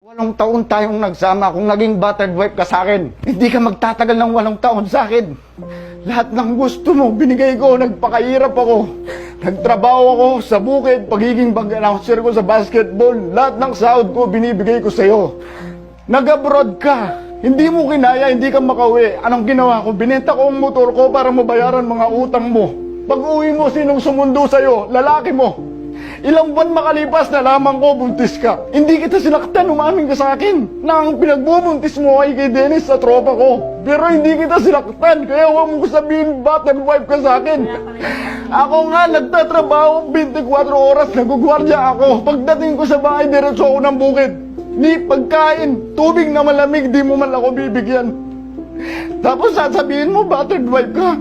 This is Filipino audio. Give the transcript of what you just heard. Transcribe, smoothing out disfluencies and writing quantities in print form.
8 taon tayong nagsama kung naging battered wife ka sa akin. Hindi ka magtatagal ng 8 taon sa akin. Lahat ng gusto mo, binigay ko, nagpakahirap ako. Nagtrabaho ako sa bukid, pagiging bag announcer ko sa basketball. Lahat ng sahod ko, binibigay ko sa'yo. Nag-abroad ka. Hindi mo kinaya, hindi ka makauwi. Anong ginawa ko? Binenta ko ang motor ko para mabayaran mga utang mo. Pag uwi mo, sinong sumundo sa'yo? Lalaki mo. Ilang buwan makalipas na lamang ko, buntis ka. Hindi kita sinaktan, umamin ka sa akin na ang pinagbubuntis mo ay kay Dennis sa tropa ko. Pero hindi kita sinaktan, kaya huwag mo sabihin battered wife ka sa akin. Ako nga, nagtatrabaho 24 oras, nagugwardya ako. Pagdating ko sa bahay, diretso ako ng bukid. Ni pagkain, tubig na malamig, di mo man ako bibigyan. Tapos sasabihin mo, battered wife ka.